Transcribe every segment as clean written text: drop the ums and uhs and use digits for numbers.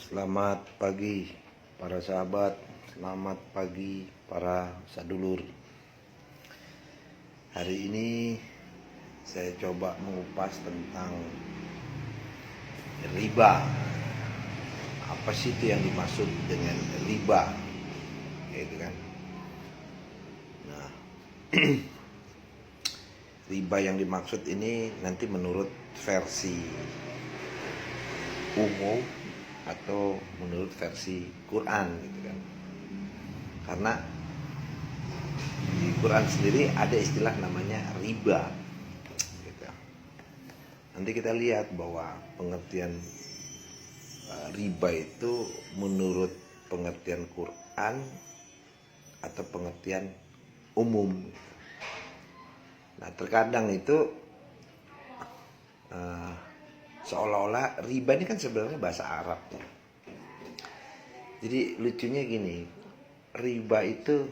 Selamat pagi para sahabat, selamat pagi para sadulur. Hari ini saya coba mengupas tentang riba. Apa sih itu yang dimaksud dengan riba? Gitu kan. Nah, riba yang dimaksud ini nanti menurut versi umum atau menurut versi Quran gitu kan. Karena di Quran sendiri ada istilah namanya riba gitu. Nanti kita lihat bahwa pengertian riba itu menurut pengertian Quran atau pengertian umum. Nah, terkadang itu seolah-olah riba ini kan sebenarnya bahasa Arab ya. Jadi lucunya gini, riba itu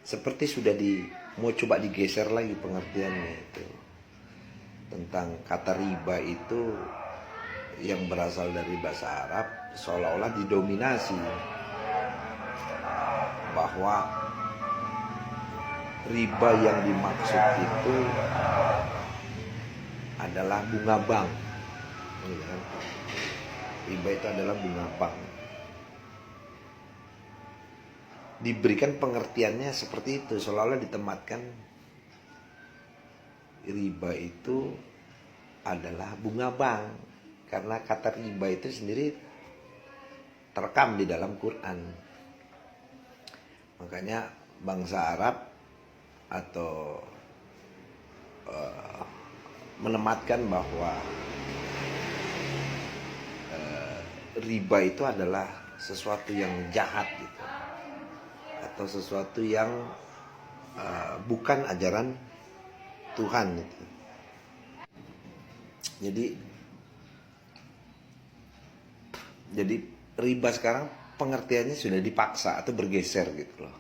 seperti sudah mau coba digeser lagi pengertiannya itu. Tentang kata riba itu yang berasal dari bahasa Arab seolah-olah didominasi bahwa riba yang dimaksud itu adalah bunga bank. Riba itu adalah bunga bank. Diberikan pengertiannya seperti itu, seolah-olah ditematkan riba itu adalah bunga bank, karena kata riba itu sendiri terekam di dalam Quran. Makanya bangsa Arab atau menematkan bahwa riba itu adalah sesuatu yang jahat gitu, atau sesuatu yang bukan ajaran Tuhan gitu. Jadi riba sekarang pengertiannya sudah dipaksa atau bergeser gitu loh.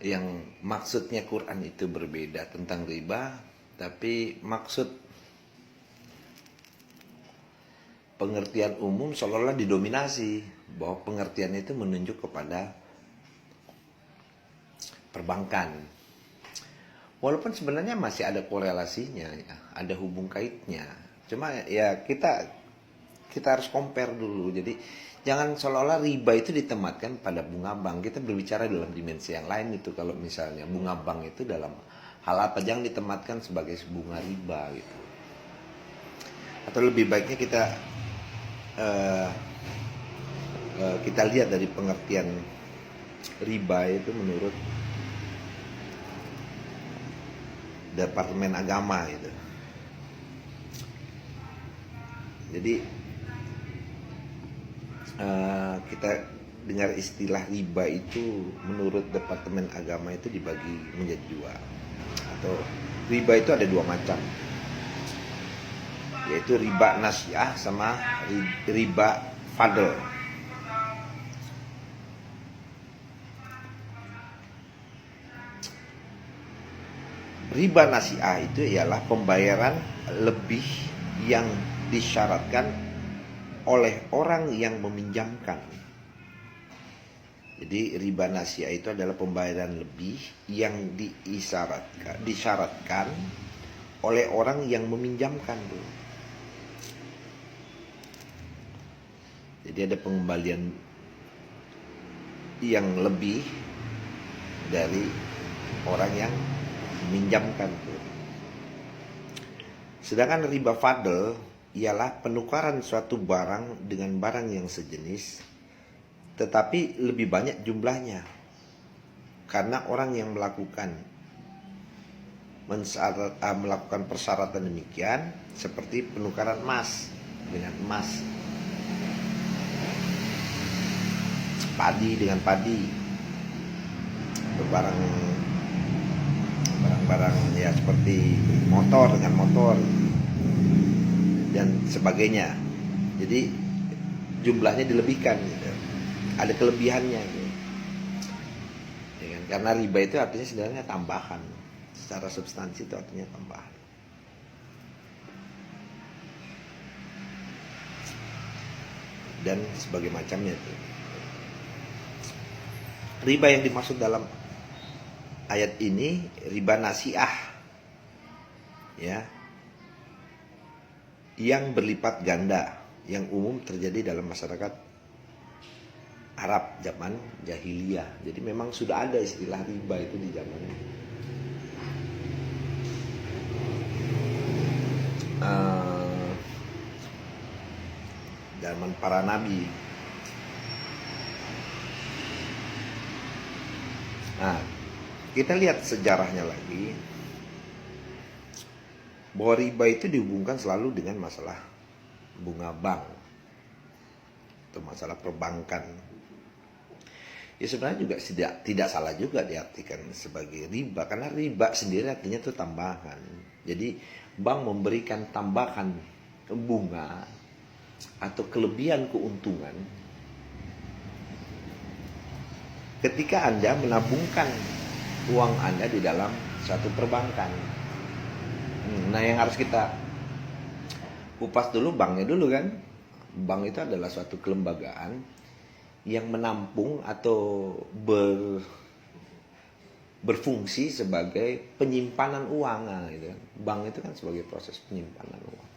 Yang maksudnya Quran itu berbeda tentang riba, tapi maksud pengertian umum seolah-olah didominasi bahwa pengertian itu menunjuk kepada perbankan. Walaupun sebenarnya masih ada korelasinya ya, ada hubung kaitnya. Cuma ya kita harus compare dulu. Jadi jangan seolah-olah riba itu ditematkan pada bunga bank. Kita berbicara dalam dimensi yang lain itu. Kalau misalnya bunga bank itu dalam hal apa, jangan ditematkan sebagai bunga riba gitu. Atau lebih baiknya kita lihat dari pengertian riba itu menurut Departemen Agama gitu. Jadi kita dengar istilah riba itu menurut Departemen Agama itu dibagi menjadi dua. Atau riba itu ada dua macam, yaitu riba nasiah sama riba fadl. Riba nasiah itu ialah pembayaran lebih yang disyaratkan oleh orang yang meminjamkan. Jadi riba nasiah itu adalah pembayaran lebih yang disyaratkan oleh orang yang meminjamkan. Jadi ada pengembalian yang lebih dari orang yang meminjamkan. Sedangkan riba fadl ialah penukaran suatu barang dengan barang yang sejenis, tetapi lebih banyak jumlahnya, karena orang yang melakukan persyaratan demikian, seperti penukaran emas dengan emas, padi dengan padi, barang-barang ya seperti motor dengan motor dan sebagainya. Jadi jumlahnya dilebihkan gitu. Ada kelebihannya gitu. Ya kan? Karena riba itu artinya sebenarnya tambahan. Secara substansi itu artinya tambahan. dan sebagai macamnya itu. Riba yang dimaksud dalam ayat ini riba nasiah, ya, yang berlipat ganda, yang umum terjadi dalam masyarakat Arab zaman jahiliyah. Jadi memang sudah ada istilah riba itu di zaman zaman para nabi. Nah, kita lihat sejarahnya lagi, bahwa riba itu dihubungkan selalu dengan masalah bunga bank atau masalah perbankan. Ya sebenarnya juga tidak salah juga diartikan sebagai riba, karena riba sendiri artinya itu tambahan. Jadi bank memberikan tambahan bunga atau kelebihan keuntungan ketika Anda menabungkan uang Anda di dalam suatu perbankan. Nah, yang harus kita kupas dulu banknya dulu kan. Bank itu adalah suatu kelembagaan yang menampung atau berfungsi sebagai penyimpanan uang. Nah, gitu. Bank itu kan sebagai proses penyimpanan uang.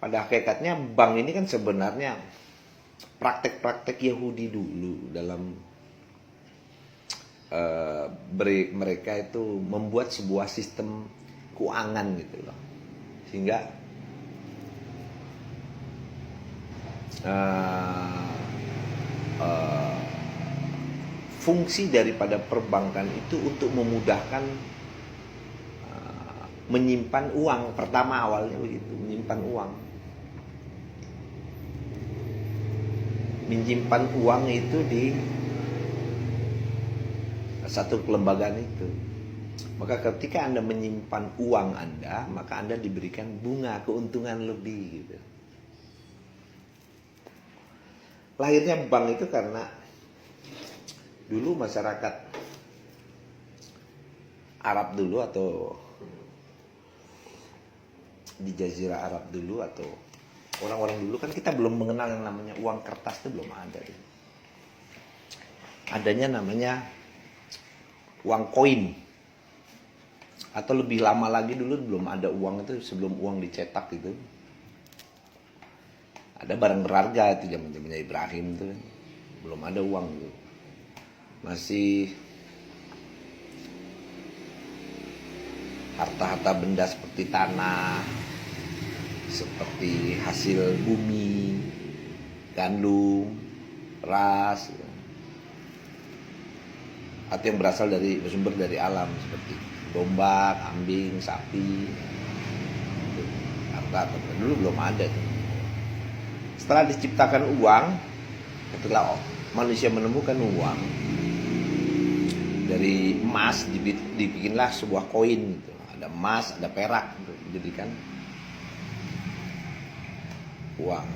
Pada hakikatnya bank ini kan sebenarnya praktek-praktek Yahudi dulu dalam mereka itu membuat sebuah sistem keuangan gitu loh, sehingga fungsi daripada perbankan itu untuk memudahkan menyimpan uang. Pertama awalnya begitu, menyimpan uang itu di satu kelembagaan itu. Maka ketika Anda menyimpan uang Anda, maka Anda diberikan bunga keuntungan lebih gitu. Lahirnya bank itu karena dulu masyarakat Arab dulu atau di Jazirah Arab dulu atau orang-orang dulu kan kita belum mengenal yang namanya uang kertas, itu belum ada. Adanya namanya uang koin, atau lebih lama lagi dulu belum ada uang itu, sebelum uang dicetak itu ada barang berharga itu zaman-zamannya Ibrahim itu kan. Belum ada uang itu, masih harta-harta benda seperti tanah, seperti hasil bumi, gandum, beras, atau yang berasal dari bersumber dari alam seperti domba, kambing, sapi. Harta dulu belum ada. Setelah diciptakan uang, setelah manusia menemukan uang dari emas, dibikinlah sebuah koin gitu. Ada emas, ada perak untuk dijadikan uang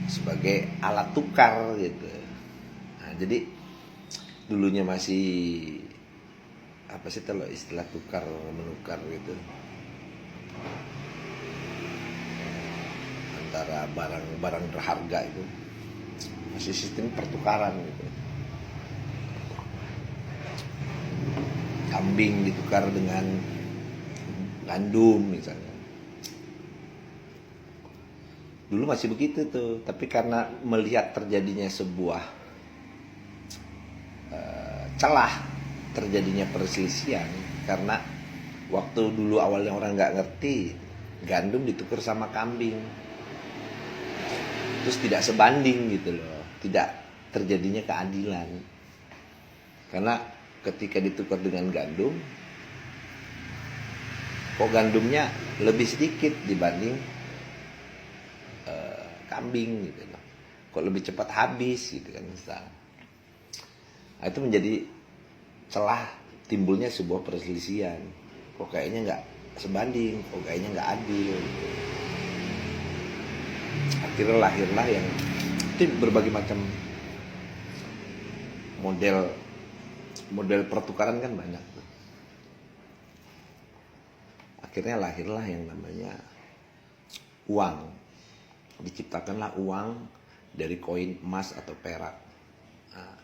sebagai alat tukar gitu. Nah, jadi dulunya masih apa sih kalau istilah tukar menukar gitu, antara barang berharga itu masih sistem pertukaran gitu. Kambing ditukar dengan gandum misalnya. Dulu masih begitu tuh, tapi karena melihat terjadinya sebuah celah terjadinya perselisihan, karena waktu dulu awalnya orang nggak ngerti, gandum ditukar sama kambing, terus tidak sebanding gitu loh, tidak terjadinya keadilan, karena ketika ditukar dengan gandum, kok gandumnya lebih sedikit dibanding kambing gitu loh, kok lebih cepat habis gitu kan misalnya. Nah, itu menjadi celah timbulnya sebuah perselisihan. Kok kayaknya nggak sebanding, kok kayaknya nggak adil. Akhirnya lahirlah yang itu berbagai macam model pertukaran kan banyak. Akhirnya lahirlah yang namanya uang. diciptakanlah uang dari koin emas atau perak. Nah,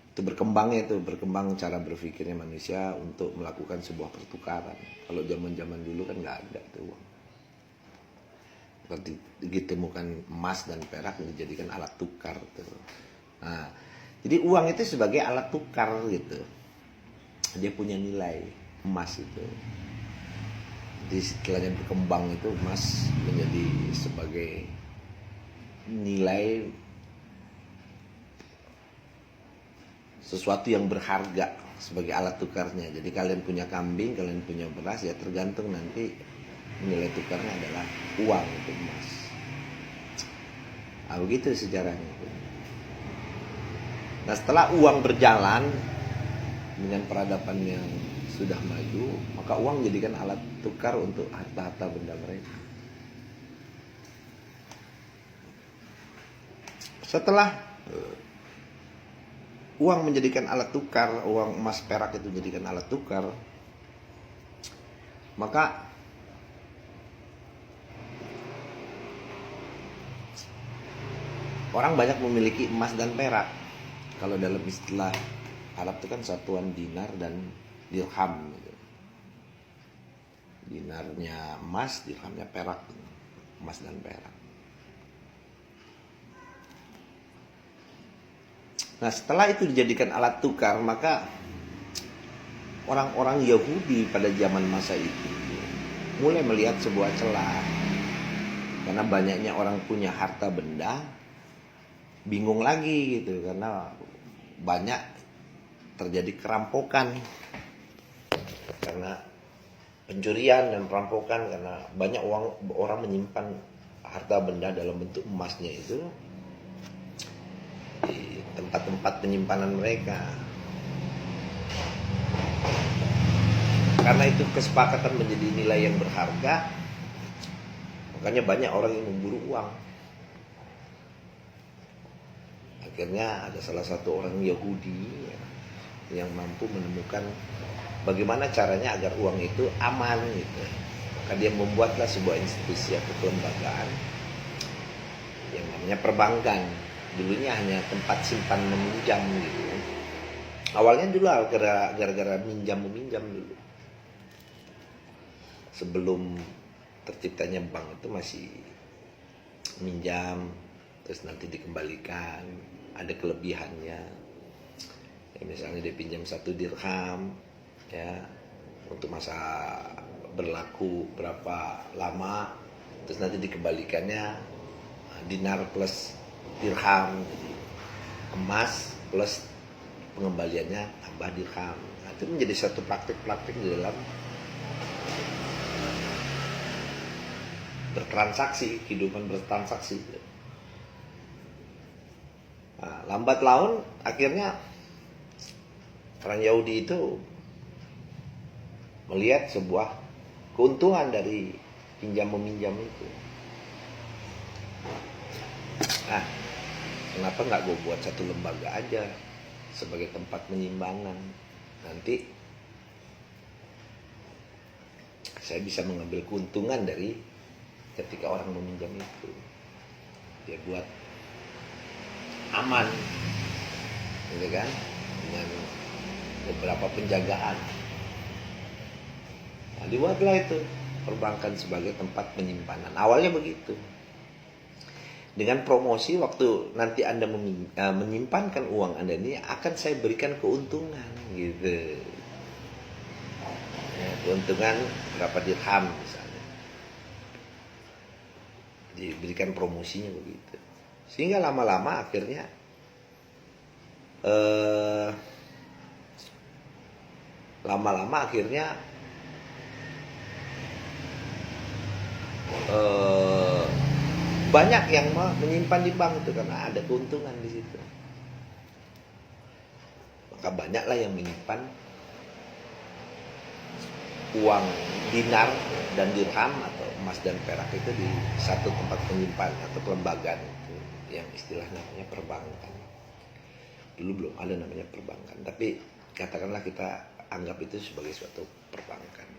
itu berkembang cara berpikirnya manusia untuk melakukan sebuah pertukaran. Kalau zaman dulu kan nggak ada tuh uang. Ditemukan emas dan perak dijadikan alat tukar tuh. Nah, jadi uang itu sebagai alat tukar gitu. Dia punya nilai emas itu. Jadi setelahnya berkembang itu emas menjadi sebagai nilai sesuatu yang berharga sebagai alat tukarnya. Jadi kalian punya kambing, kalian punya beras, ya tergantung nanti nilai tukarnya adalah uang itu emas. Nah, begitu sejarahnya. Nah, setelah uang berjalan dengan peradaban yang sudah maju, maka uang dijadikan alat tukar untuk harta-harta benda mereka. Setelah uang menjadikan alat tukar, uang emas perak itu dijadikan alat tukar, maka orang banyak memiliki emas dan perak. Kalau dalam istilah Arab itu kan satuan dinar dan dirham gitu. Dinarnya emas, dirhamnya perak. Emas dan perak. Nah, setelah itu dijadikan alat tukar, maka orang-orang Yahudi pada zaman masa itu mulai melihat sebuah celah. Karena banyaknya orang punya harta benda, bingung lagi gitu, karena banyak terjadi kerampokan karena pencurian dan perampokan, karena banyak orang menyimpan harta benda dalam bentuk emasnya itu di tempat-tempat penyimpanan mereka. Karena itu kesepakatan menjadi nilai yang berharga, makanya banyak orang yang memburu uang. Akhirnya ada salah satu orang Yahudi yang mampu menemukan bagaimana caranya agar uang itu aman gitu. Maka dia membuatlah sebuah institusi atau kelembagaan yang namanya perbankan. Dulunya hanya tempat simpan meminjam gitu. Awalnya dulu gara-gara minjam meminjam dulu. Sebelum terciptanya bank itu masih minjam terus nanti dikembalikan, ada kelebihannya. Ya, misalnya dia pinjam 1 dirham ya untuk masa berlaku berapa lama, terus nanti dikembalikannya dinar plus dirham, jadi emas plus pengembaliannya tambah dirham. Nah, itu menjadi satu praktik-praktik di dalam bertransaksi, kehidupan bertransaksi. Nah, lambat laun akhirnya orang Yahudi itu melihat sebuah keuntungan dari pinjam meminjam itu. Nah, kenapa nggak gue buat satu lembaga aja sebagai tempat penyimbangan? Nanti saya bisa mengambil keuntungan dari ketika orang meminjam itu. Dia buat aman, gitu kan, dengan beberapa penjagaan. Nah, dibuatlah itu perbankan sebagai tempat penyimpanan. Awalnya begitu. Dengan promosi, waktu nanti Anda menyimpankan uang Anda ini akan saya berikan keuntungan, gitu. Ya, keuntungan berapa dirham misalnya. Diberikan promosinya begitu. Sehingga lama-lama akhirnya banyak yang menyimpan di bank itu karena ada keuntungan di situ. Maka banyaklah yang menyimpan uang dinar dan dirham atau emas dan perak itu di satu tempat penyimpanan atau kelembagaan itu, yang istilah namanya perbankan. Dulu belum ada namanya perbankan, tapi katakanlah kita anggap itu sebagai suatu perbankan,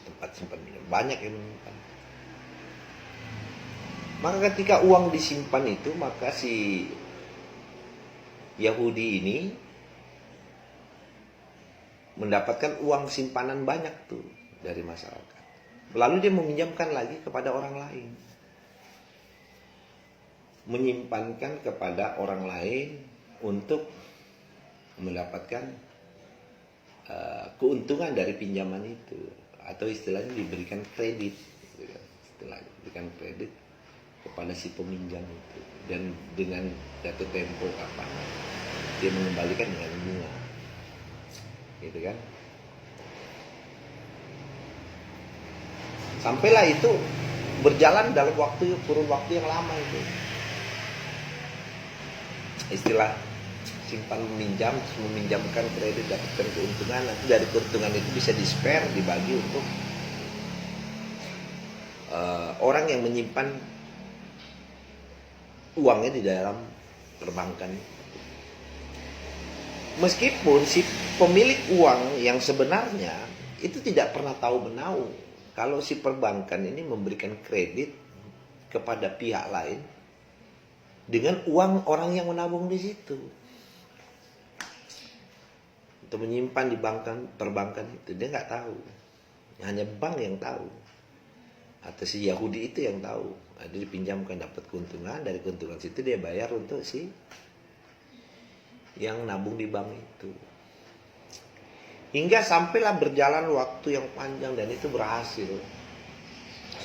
tempat simpan pinjam. Banyak yang menyimpan. Maka ketika uang disimpan itu, maka si Yahudi ini mendapatkan uang simpanan banyak tuh dari masyarakat. Lalu dia meminjamkan lagi kepada orang lain. Menyimpankan kepada orang lain untuk mendapatkan keuntungan dari pinjaman itu, atau istilahnya diberikan kredit, istilahnya diberikan kredit kepada si peminjam itu, dan dengan jatuh tempo kapan dia mengembalikan dengan bunga, gitu kan. Sampailah itu berjalan dalam kurun waktu yang lama itu. Istilah simpan meminjam, meminjamkan kredit, dapatkan keuntungan, nanti dari keuntungan itu bisa di-spare, dibagi untuk orang yang menyimpan uangnya di dalam perbankan. Meskipun si pemilik uang yang sebenarnya itu tidak pernah tahu menau kalau si perbankan ini memberikan kredit kepada pihak lain dengan uang orang yang menabung di situ. Untuk menyimpan di perbankan itu, dia nggak tahu. Hanya bank yang tahu. Atau si Yahudi itu yang tahu. Dia dipinjamkan, dapat keuntungan, dari keuntungan situ dia bayar untuk si yang nabung di bank itu. Hingga sampailah berjalan waktu yang panjang dan itu berhasil.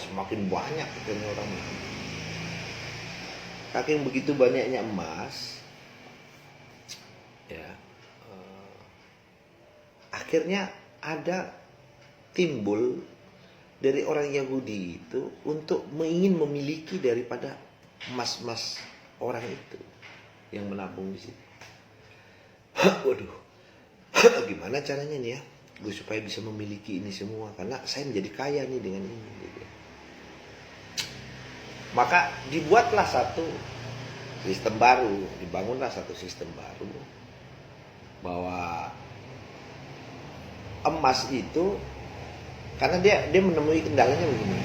Semakin banyak akhirnya orang menabung. Saking begitu banyaknya emas, ya, akhirnya ada timbul dari orang Yahudi itu untuk ingin memiliki daripada emas-emas orang itu yang menabung di situ. Waduh, gimana caranya nih ya, gue supaya bisa memiliki ini semua, karena saya menjadi kaya nih dengan ini. Gitu. Maka dibuatlah satu sistem baru, dibangunlah satu sistem baru, bahwa emas itu, karena dia menemui kendalanya begini,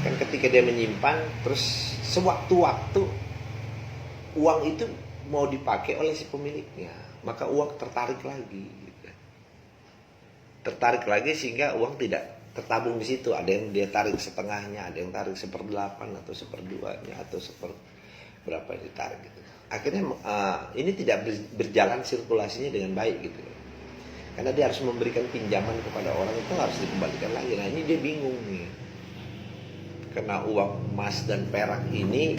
kan ketika dia menyimpan, terus sewaktu-waktu uang itu mau dipakai oleh si pemiliknya, maka uang tertarik lagi, gitu. Tertarik lagi sehingga uang tidak tertabung di situ. Ada yang dia tarik setengahnya, ada yang tarik 1/8 atau 1/2-nya atau berapa yang ditarik gitu. Akhirnya ini tidak berjalan sirkulasinya dengan baik gitu. Karena dia harus memberikan pinjaman kepada orang, itu harus dikembalikan lagi. Nah ini dia bingung nih. Karena uang emas dan perak ini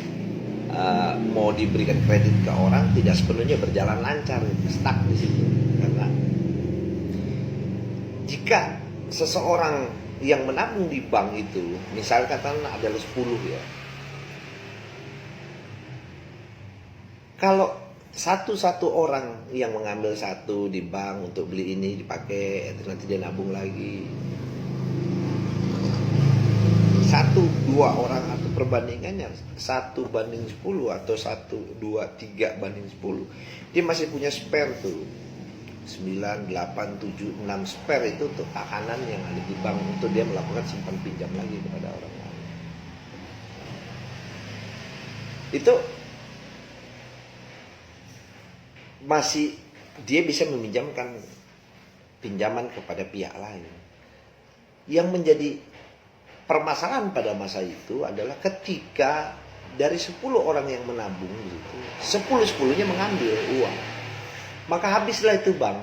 mau diberikan kredit ke orang tidak sepenuhnya berjalan lancar, stuck di situ. Karena jika seseorang yang menabung di bank itu, misalkan ada 10 ya, kalau satu orang yang mengambil satu di bank untuk beli ini dipakai, nanti dia nabung lagi, 1-2 orang, atau perbandingannya 1/10 atau 1-2-3/10, dia masih punya spare tuh 9, 8, 7, 6 spare itu untuk takanan yang ada di bank untuk dia melakukan simpan pinjam lagi kepada orang lain. Itu masih dia bisa meminjamkan pinjaman kepada pihak lain. Yang menjadi permasalahan pada masa itu adalah ketika dari 10 orang yang menabung gitu, 10-10-nya mengambil uang, maka habislah itu bank.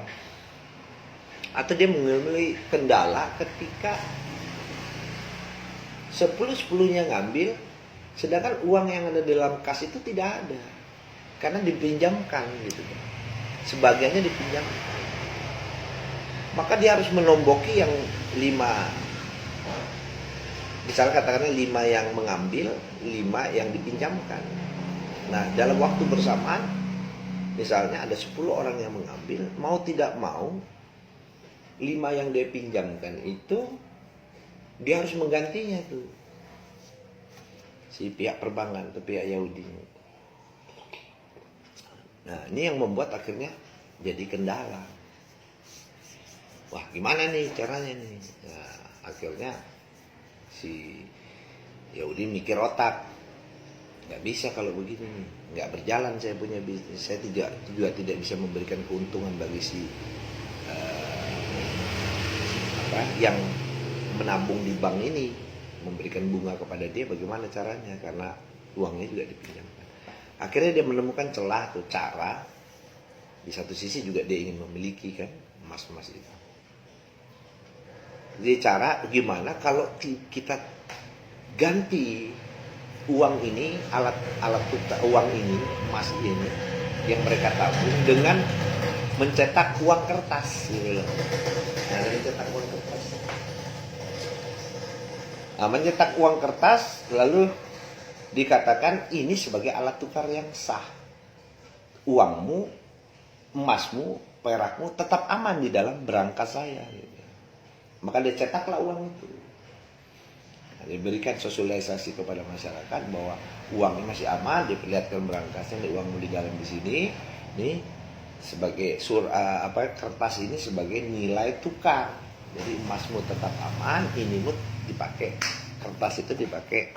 Atau dia mengalami kendala ketika 10-10-nya ngambil, sedangkan uang yang ada dalam kas itu tidak ada, karena dipinjamkan gitu. Sebagiannya dipinjamkan. Maka dia harus menomboki yang 5, misalnya katakanlah 5 yang mengambil, 5 yang dipinjamkan. Nah dalam waktu bersamaan, misalnya ada 10 orang yang mengambil, mau tidak mau 5 yang dia pinjamkan itu dia harus menggantinya tuh, si pihak perbankan atau pihak Yahudi. Nah ini yang membuat akhirnya jadi kendala. Wah gimana nih caranya nih? Nah, akhirnya si Ya udah mikir otak, nggak bisa kalau begini nih, nggak berjalan saya punya bisnis, saya juga tidak bisa memberikan keuntungan bagi si yang menabung di bank ini, memberikan bunga kepada dia, bagaimana caranya, karena uangnya juga dipinjamkan. Akhirnya dia menemukan celah atau cara, di satu sisi juga dia ingin memiliki kan emas-emas itu. Jadi cara gimana kalau kita ganti uang ini, alat tukar uang ini, emas ini yang mereka tabung dengan mencetak uang kertas gitu loh. Nah, dari cetak uang kertas. Nah, mencetak uang kertas lalu dikatakan ini sebagai alat tukar yang sah. Uangmu, emasmu, perakmu tetap aman di dalam berangkas saya. Gitu. Maka dia cetaklah uang itu. Nah, diberikan sosialisasi kepada masyarakat bahwa uang ini masih aman, diperlihatkan berangkasnya, uangmu di dalam di sini, nih sebagai kertas ini sebagai nilai tukar. Jadi emasmu tetap aman, inimu dipakai, kertas itu dipakai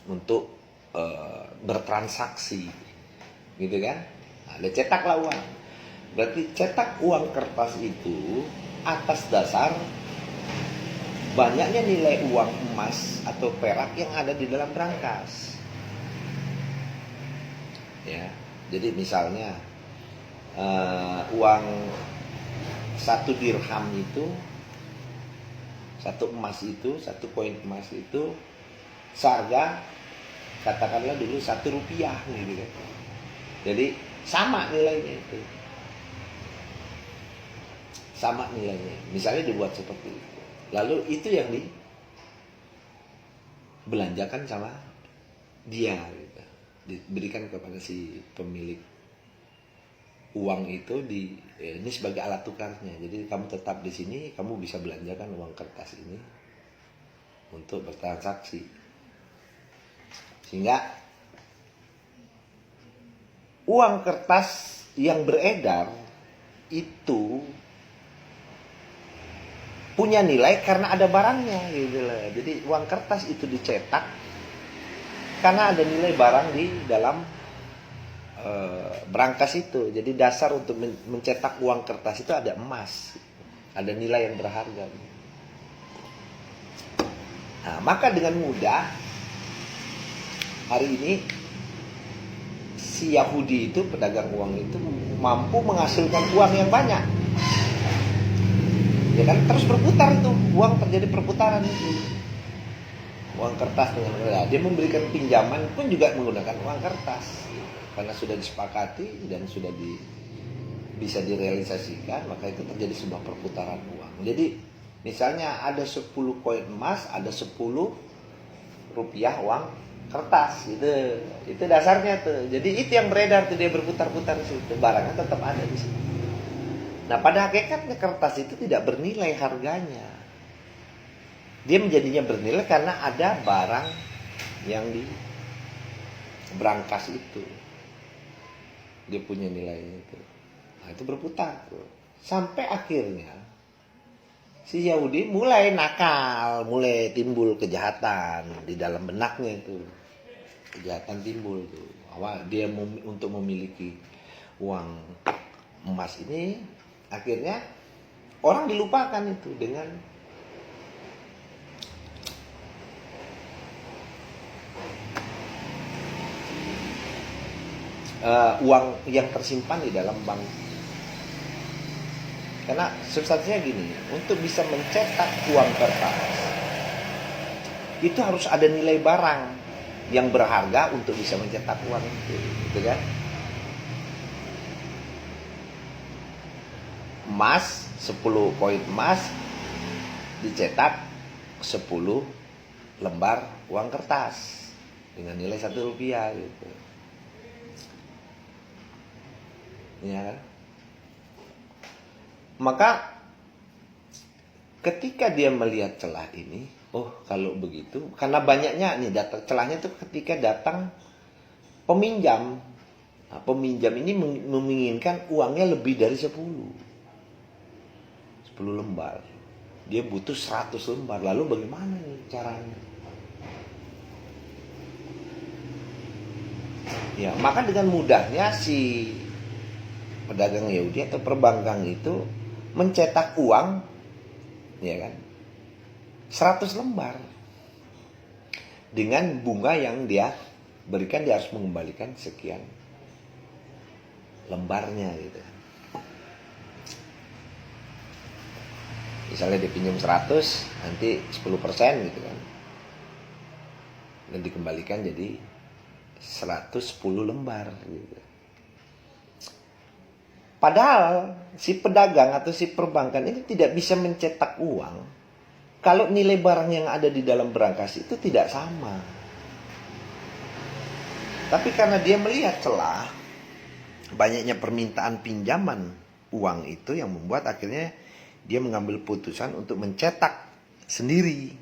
untuk bertransaksi, gitu kan? Nah, dia cetaklah uang. Berarti cetak uang kertas itu atas dasar banyaknya nilai uang emas atau perak yang ada di dalam berangkas. Ya, jadi misalnya uang 1 dirham itu, 1 emas itu, 1 koin emas itu seharga katakanlah dulu 1 rupiah gitu kan. Jadi sama nilainya itu. Sama nilainya. Misalnya dibuat seperti itu. Lalu itu yang dibelanjakan sama dia gitu. Diberikan kepada si pemilik uang itu ini sebagai alat tukarnya. Jadi kamu tetap di sini, kamu bisa belanjakan uang kertas ini untuk bertransaksi. Sehingga uang kertas yang beredar itu punya nilai karena ada barangnya gitu loh. Jadi uang kertas itu dicetak karena ada nilai barang di dalam berangkas itu. Jadi dasar untuk mencetak uang kertas itu ada emas, ada nilai yang berharga. Nah, maka dengan mudah hari ini si Yahudi itu, pedagang uang itu mampu menghasilkan uang yang banyak. Ya kan, terus berputar itu, uang terjadi perputaran itu. Uang kertas dengan dia memberikan pinjaman pun juga menggunakan uang kertas. Karena sudah disepakati dan sudah bisa direalisasikan, maka itu terjadi sebuah perputaran uang. Jadi misalnya ada 10 koin emas, ada 10 rupiah uang kertas gitu. Itu dasarnya tuh. Jadi itu yang beredar tuh, dia berputar-putar di situ. Barangnya tetap ada di situ. Nah, pada hakikatnya kertas itu tidak bernilai harganya. Dia menjadinya bernilai karena ada barang yang di berangkas itu. Dia punya nilainya itu. Nah, itu berputar tuh. Sampai akhirnya si Yahudi mulai nakal, mulai timbul kejahatan di dalam benaknya itu. Kejahatan timbul tuh. Dia untuk memiliki uang emas ini, akhirnya orang dilupakan itu dengan uang yang tersimpan di dalam bank. Karena substansinya gini, untuk bisa mencetak uang kertas itu harus ada nilai barang yang berharga untuk bisa mencetak uang itu, gitu kan? Emas, 10 koin emas dicetak 10 lembar uang kertas dengan nilai 1 rupiah gitu. Ya kan? Maka ketika dia melihat celah ini, oh kalau begitu, karena banyaknya nih celahnya itu ketika datang peminjam. Nah, peminjam ini menginginkan uangnya lebih dari 10 lembar. Dia butuh 100 lembar. Lalu bagaimana nih caranya? Ya, maka dengan mudahnya si pedagang Yahudi atau perbankan itu mencetak uang, ya kan, 100 lembar dengan bunga yang dia berikan. Dia harus mengembalikan sekian lembarnya gitu. Misalnya dia pinjam 100, nanti 10% gitu kan, dan dikembalikan jadi 110 lembar gitu. Padahal si pedagang atau si perbankan ini tidak bisa mencetak uang kalau nilai barang yang ada di dalam berangkas itu tidak sama. Tapi karena dia melihat celah banyaknya permintaan pinjaman uang itu, yang membuat akhirnya dia mengambil putusan untuk mencetak sendiri